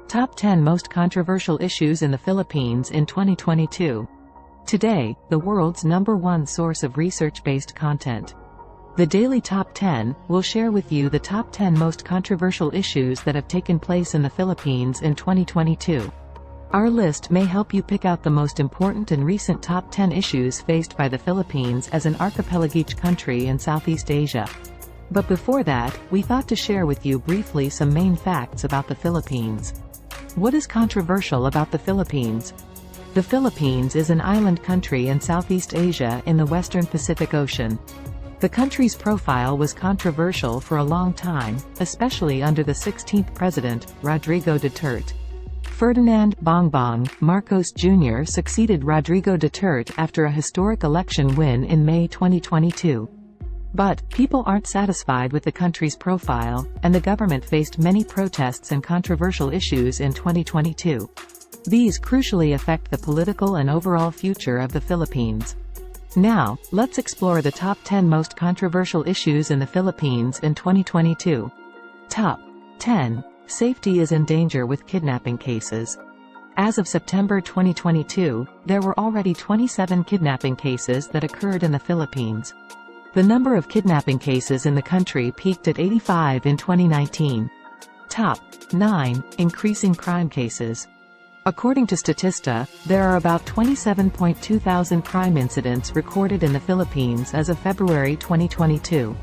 Top 10 Most Controversial Issues in the Philippines in 2022. Today, the world's #1 source of research-based content. The Daily Top 10 will share with you the top 10 most controversial issues that have taken place in the Philippines in 2022. Our list may help you pick out the most important and recent top 10 issues faced by the Philippines as an archipelagic country in Southeast Asia. But before that, we thought to share with you briefly some main facts about the Philippines. What is controversial about the Philippines? The Philippines is an island country in Southeast Asia in the western Pacific Ocean. The country's profile was controversial for a long time, especially under the 16th president, Rodrigo Duterte. Ferdinand "Bongbong" Marcos Jr. succeeded Rodrigo Duterte after a historic election win in May 2022. But, people aren't satisfied with the country's profile, and the government faced many protests and controversial issues in 2022. These crucially affect the political and overall future of the Philippines. Now, let's explore the top 10 most controversial issues in the Philippines in 2022. Top 10. Safety is in danger with kidnapping cases. As of September 2022, there were already 27 kidnapping cases that occurred in the Philippines. The number of kidnapping cases in the country peaked at 85 in 2019. Top 9. Increasing crime cases. According to Statista, there are about 27.2 thousand crime incidents recorded in the Philippines as of February 2022.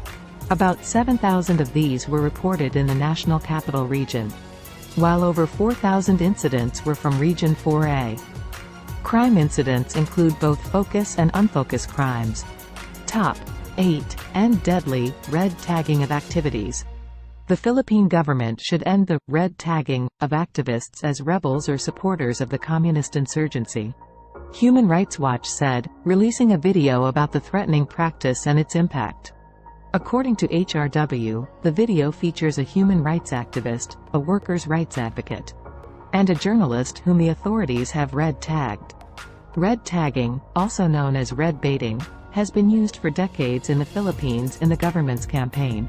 About 7,000 of these were reported in the National Capital Region, while over 4,000 incidents were from Region 4A. Crime incidents include both focus and unfocused crimes. Top 8. End deadly, red tagging of activities. The Philippine government should end the red tagging of activists as rebels or supporters of the communist insurgency. Human Rights Watch said, releasing a video about the threatening practice and its impact. According to HRW, the video features a human rights activist, a workers' rights advocate, and a journalist whom the authorities have red tagged. Red tagging, also known as red baiting, has been used for decades in the Philippines in the government's campaign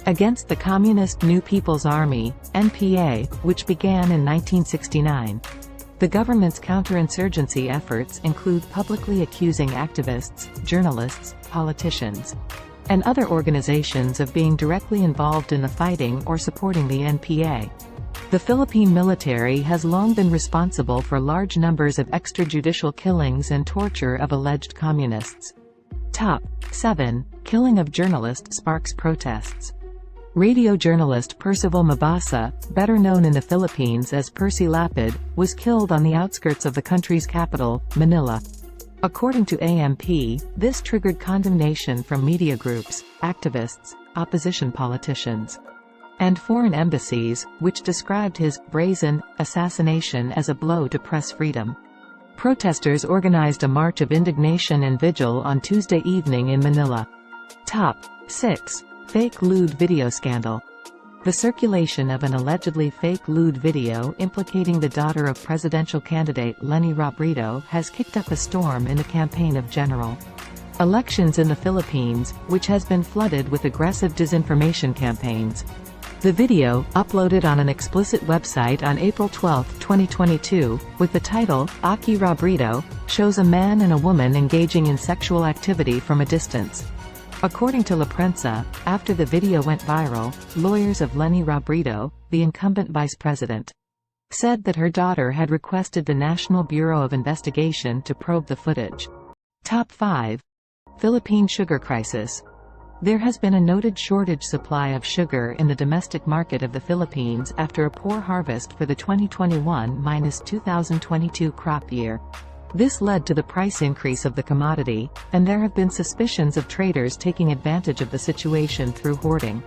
against the Communist New People's Army, NPA, which began in 1969. The government's counterinsurgency efforts include publicly accusing activists, journalists, politicians, and other organizations of being directly involved in the fighting or supporting the NPA. The Philippine military has long been responsible for large numbers of extrajudicial killings and torture of alleged communists. Top 7. Killing of journalist sparks protests. Radio journalist Percival Mabasa, better known in the Philippines as Percy Lapid, was killed on the outskirts of the country's capital, Manila. According to AMP, this triggered condemnation from media groups, activists, opposition politicians, and foreign embassies, which described his brazen assassination as a blow to press freedom. Protesters organized a march of indignation and vigil on Tuesday evening in Manila. Top 6. Fake lewd video scandal. The circulation of an allegedly fake lewd video implicating the daughter of presidential candidate Leni Robredo has kicked up a storm in the campaign of General Elections in the Philippines, which has been flooded with aggressive disinformation campaigns. The video, uploaded on an explicit website on April 12, 2022, with the title, Aki Robredo, shows a man and a woman engaging in sexual activity from a distance. According to La Prensa, after the video went viral, lawyers of Leni Robredo, the incumbent vice president, said that her daughter had requested the National Bureau of Investigation to probe the footage. Top 5. Philippine sugar crisis. There has been a noted shortage supply of sugar in the domestic market of the Philippines after a poor harvest for the 2021-2022 crop year. This led to the price increase of the commodity, and there have been suspicions of traders taking advantage of the situation through hoarding.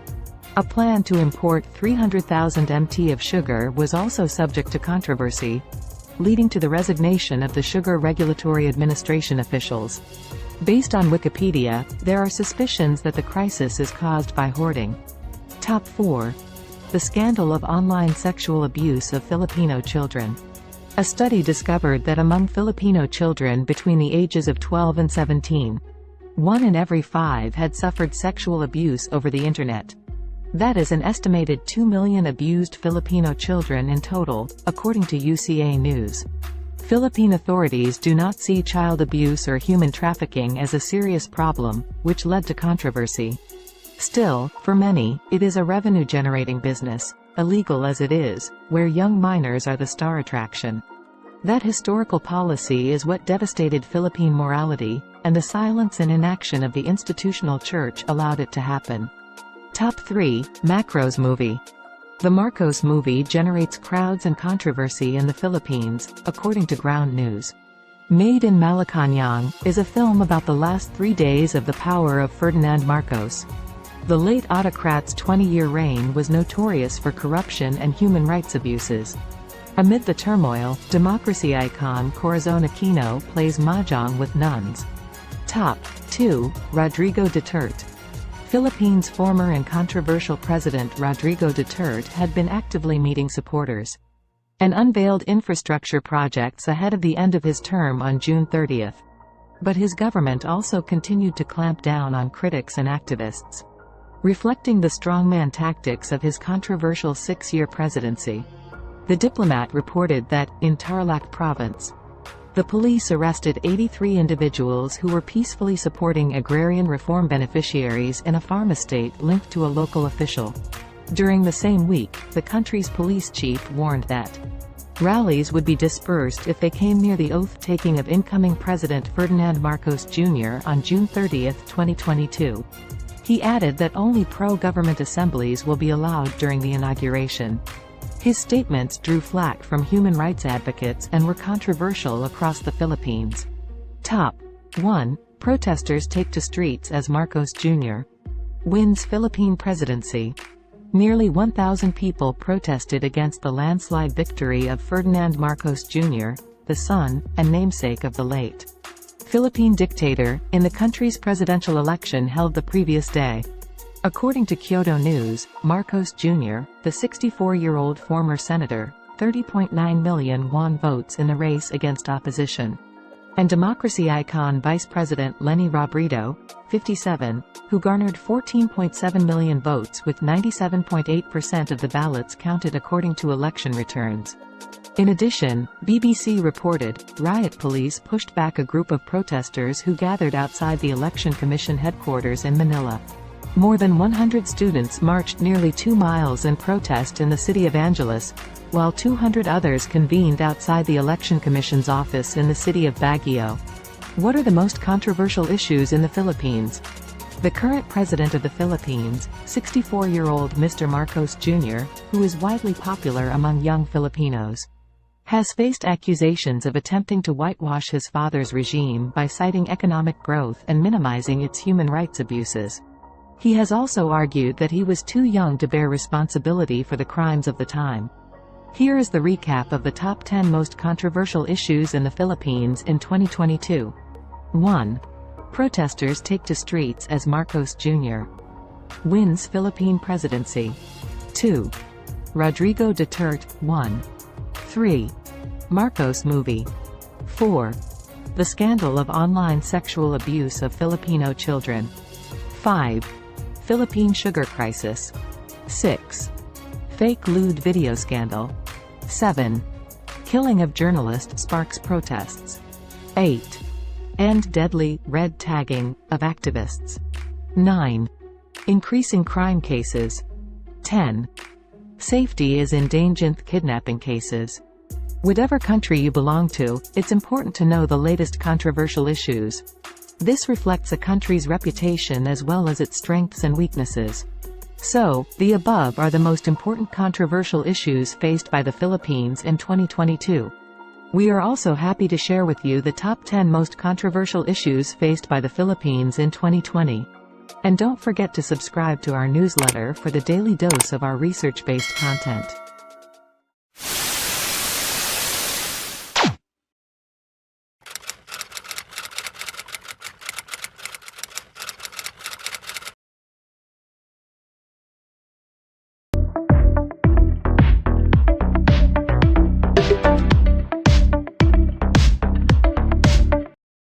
A plan to import 300,000 mt of sugar was also subject to controversy, leading to the resignation of the Sugar Regulatory Administration officials. Based on Wikipedia, there are suspicions that the crisis is caused by hoarding. Top 4. The scandal of online sexual abuse of Filipino children. A study discovered that among Filipino children between the ages of 12 and 17, 1 in every 5 had suffered sexual abuse over the Internet. That is an estimated 2 million abused Filipino children in total, according to UCA News. Philippine authorities do not see child abuse or human trafficking as a serious problem, which led to controversy. Still, for many, it is a revenue-generating business, illegal as it is, where young minors are the star attraction. That historical policy is what devastated Philippine morality, and the silence and inaction of the institutional church allowed it to happen. Top 3, Marcos movie. The Marcos movie generates crowds and controversy in the Philippines, according to Ground News. Made in Malacañang, is a film about the last 3 days of the power of Ferdinand Marcos. The late autocrat's 20-year reign was notorious for corruption and human rights abuses. Amid the turmoil, democracy icon Corazon Aquino plays mahjong with nuns. Top 2, Rodrigo Duterte. Philippines' former and controversial president Rodrigo Duterte had been actively meeting supporters and unveiled infrastructure projects ahead of the end of his term on June 30. But his government also continued to clamp down on critics and activists. Reflecting the strongman tactics of his controversial 6-year presidency, The Diplomat reported that, in Tarlac province, the police arrested 83 individuals who were peacefully supporting agrarian reform beneficiaries in a farm estate linked to a local official. During the same week, the country's police chief warned that rallies would be dispersed if they came near the oath-taking of incoming President Ferdinand Marcos Jr. on June 30, 2022. He added that only pro-government assemblies will be allowed during the inauguration. His statements drew flack from human rights advocates and were controversial across the Philippines. Top 1, protesters take to streets as Marcos Jr. wins Philippine presidency. Nearly 1,000 people protested against the landslide victory of Ferdinand Marcos Jr., the son and namesake of the late Philippine dictator, in the country's presidential election held the previous day. According to Kyodo News, Marcos Jr., the 64-year-old former senator, 30.9 million won votes in the race against opposition. And democracy icon Vice President Leni Robredo, 57, who garnered 14.7 million votes with 97.8% of the ballots counted according to election returns. In addition, BBC reported, riot police pushed back a group of protesters who gathered outside the Election Commission headquarters in Manila. More than 100 students marched nearly 2 miles in protest in the city of Angeles, while 200 others convened outside the Election Commission's office in the city of Baguio. What are the most controversial issues in the Philippines? The current president of the Philippines, 64-year-old Mr. Marcos Jr., who is widely popular among young Filipinos, has faced accusations of attempting to whitewash his father's regime by citing economic growth and minimizing its human rights abuses. He has also argued that he was too young to bear responsibility for the crimes of the time. Here is the recap of the top 10 most controversial issues in the Philippines in 2022. 1. Protesters take to streets as Marcos Jr. wins Philippine presidency. 2. Rodrigo Duterte, 1. 3. Marcos movie. 4. The scandal of online sexual abuse of Filipino children. 5. Philippine sugar crisis. 6. Fake lewd video scandal. 7. Killing of journalist sparks protests. 8. End deadly red tagging of activists. 9. Increasing crime cases. 10. Safety is endangered kidnapping cases. Whatever country you belong to, it's important to know the latest controversial issues. This reflects a country's reputation as well as its strengths and weaknesses. So, the above are the most important controversial issues faced by the Philippines in 2022. We are also happy to share with you the top 10 most controversial issues faced by the Philippines in 2020. And don't forget to subscribe to our newsletter for the daily dose of our research-based content.